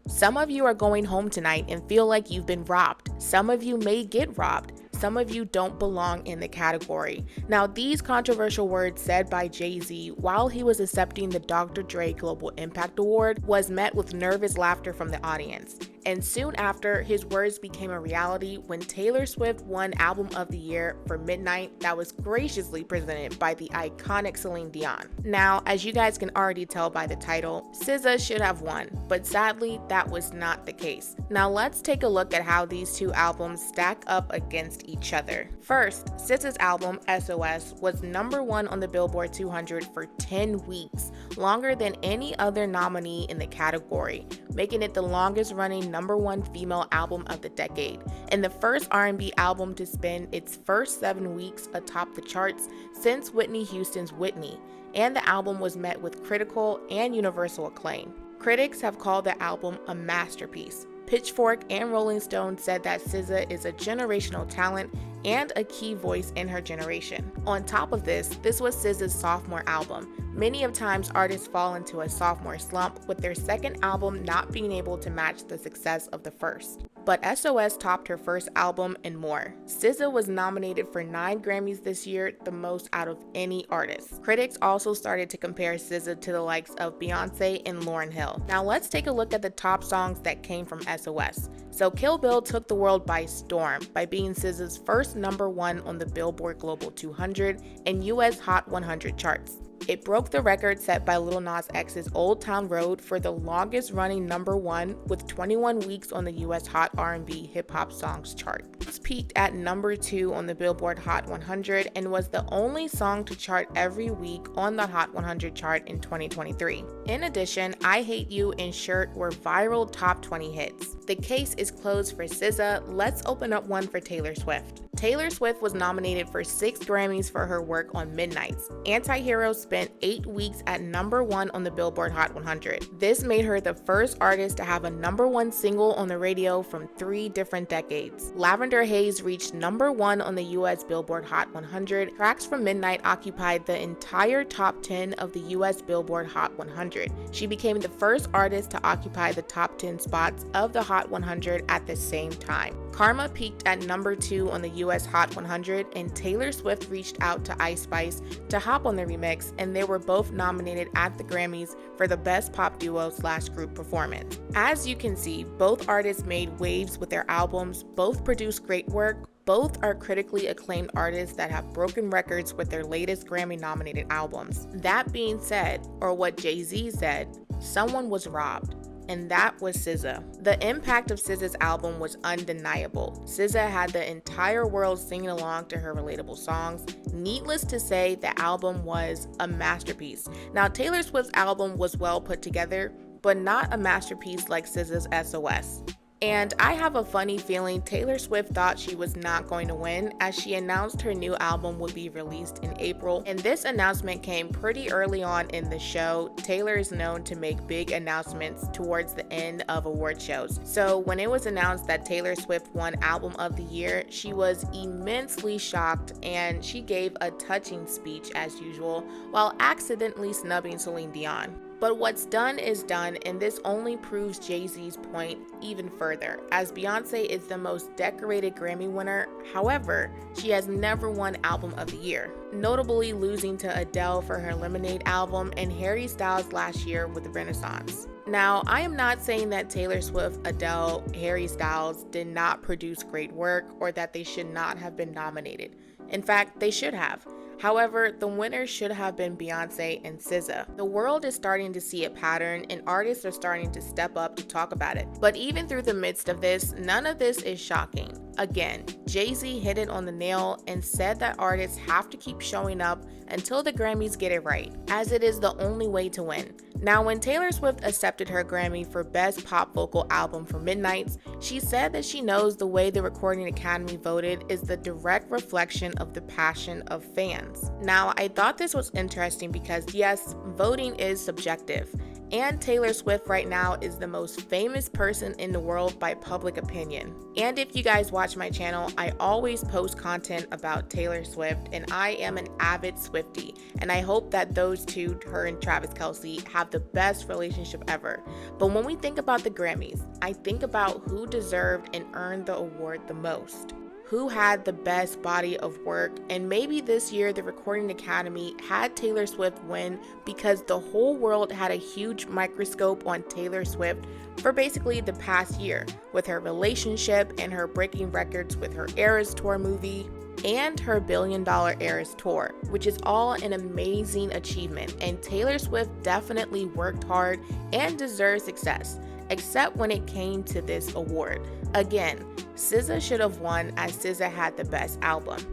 Some of you are going home tonight and feel like you've been robbed. Some of you may get robbed. Some of you don't belong in the category. Now, these controversial words said by Jay-Z while he was accepting the Dr. Dre Global Impact Award was met with nervous laughter from the audience. And soon after, his words became a reality when Taylor Swift won Album of the Year for Midnight that was graciously presented by the iconic Celine Dion. Now, as you guys can already tell by the title, SZA should have won, but sadly, that was not the case. Now, let's take a look at how these two albums stack up against each other. First, SZA's album, SOS, was #1 on the Billboard 200 for 10 weeks, longer than any other nominee in the category, making it the longest running #1 female album of the decade, and the first R&B album to spend its first 7 weeks atop the charts since Whitney Houston's Whitney, and the album was met with critical and universal acclaim. Critics have called the album a masterpiece. Pitchfork and Rolling Stone said that SZA is a generational talent and a key voice in her generation. On top of this was SZA's sophomore album. Many of times artists fall into a sophomore slump, with their second album not being able to match the success of the first. But SOS topped her first album and more. SZA was nominated for 9 Grammys this year, the most out of any artist. Critics also started to compare SZA to the likes of Beyonce and Lauryn Hill. Now let's take a look at the top songs that came from SOS. So Kill Bill took the world by storm by being SZA's first #1 on the Billboard Global 200 and US Hot 100 charts. It broke the record set by Lil Nas X's Old Town Road for the longest running #1 with 21 weeks on the US Hot R&B Hip Hop Songs chart. It peaked at #2 on the Billboard Hot 100 and was the only song to chart every week on the Hot 100 chart in 2023. In addition, I Hate You and Shirt were viral top 20 hits. The case is closed for SZA. Let's open up one for Taylor Swift. Taylor Swift was nominated for 6 Grammys for her work on Midnights. Anti-Hero spent 8 weeks at #1 on the Billboard Hot 100. This made her the first artist to have a #1 single on the radio from 3 different decades. Lavender Haze reached #1 on the US Billboard Hot 100. Tracks from Midnight occupied the entire top 10 of the US Billboard Hot 100. She became the first artist to occupy the top 10 spots of the Hot 100 at the same time. Karma peaked at #2 on the US Hot 100, and Taylor Swift reached out to Ice Spice to hop on the remix, and they were both nominated at the Grammys for the Best Pop Duo/Group Performance. As you can see, both artists made waves with their albums, both produced great work, both are critically acclaimed artists that have broken records with their latest Grammy-nominated albums. That being said, or what Jay-Z said, someone was robbed. And that was SZA. The impact of SZA's album was undeniable. SZA had the entire world singing along to her relatable songs. Needless to say, the album was a masterpiece. Now, Taylor Swift's album was well put together, but not a masterpiece like SZA's SOS. And I have a funny feeling Taylor Swift thought she was not going to win, as she announced her new album would be released in April, and this announcement came pretty early on in the show. Taylor is known to make big announcements towards the end of award shows. So when it was announced that Taylor Swift won Album of the Year, she was immensely shocked, and she gave a touching speech as usual, while accidentally snubbing Celine Dion. But what's done is done, and this only proves Jay-Z's point even further, as Beyonce is the most decorated Grammy winner. However, she has never won Album of the Year, notably losing to Adele for her Lemonade album and Harry Styles last year with Renaissance. Now, I am not saying that Taylor Swift, Adele, Harry Styles did not produce great work or that they should not have been nominated. In fact, they should have. However, the winners should have been Beyonce and SZA. The world is starting to see a pattern, and artists are starting to step up to talk about it. But even through the midst of this, none of this is shocking. Again, Jay-Z hit it on the nail and said that artists have to keep showing up until the Grammys get it right, as it is the only way to win. Now, when Taylor Swift accepted her Grammy for Best Pop Vocal Album for Midnights, she said that she knows the way the Recording Academy voted is the direct reflection of the passion of fans. Now, I thought this was interesting because yes, voting is subjective, And Taylor Swift right now is the most famous person in the world by public opinion. And if you guys watch my channel, I always post content about Taylor Swift, and I am an avid Swiftie. And I hope that those two, her and Travis Kelce, have the best relationship ever. But when we think about the Grammys, I think about who deserved and earned the award the most. Who had the best body of work, and maybe this year the Recording Academy had Taylor Swift win because the whole world had a huge microscope on Taylor Swift for basically the past year, with her relationship and her breaking records with her Eras Tour movie and her $1 billion Eras Tour, which is all an amazing achievement, and Taylor Swift definitely worked hard and deserved success, except when it came to this award. Again, SZA should have won as SZA had the best album.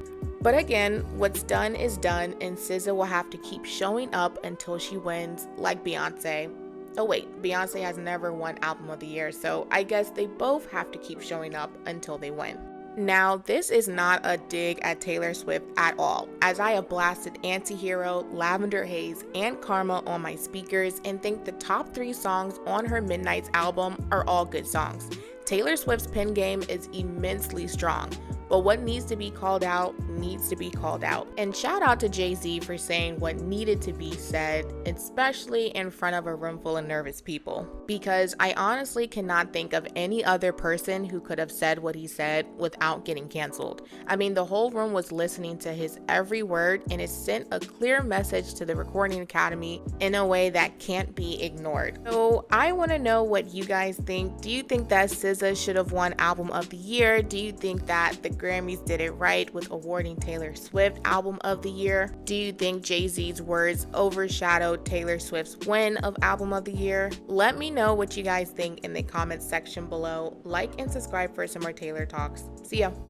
But again, what's done is done, and SZA will have to keep showing up until she wins, like Beyonce. Oh wait, Beyonce has never won Album of the Year, so I guess they both have to keep showing up until they win. Now, this is not a dig at Taylor Swift at all, as I have blasted Antihero, Lavender Haze, and Karma on my speakers and think the top 3 songs on her Midnights album are all good songs. Taylor Swift's pen game is immensely strong, but what needs to be called out needs to be called out. And shout out to Jay-Z for saying what needed to be said, especially in front of a room full of nervous people, because I honestly cannot think of any other person who could have said what he said without getting canceled. I mean, the whole room was listening to his every word, and it sent a clear message to the Recording Academy in a way that can't be ignored. So I want to know what you guys think. Do you think that SZA should have won Album of the Year? Do you think that the Grammys did it right with awarding Taylor Swift Album of the Year? Do you think Jay-Z's words overshadowed Taylor Swift's win of Album of the Year? Let me know what you guys think in the comments section below. Like and subscribe for some more Taylor talks. See ya.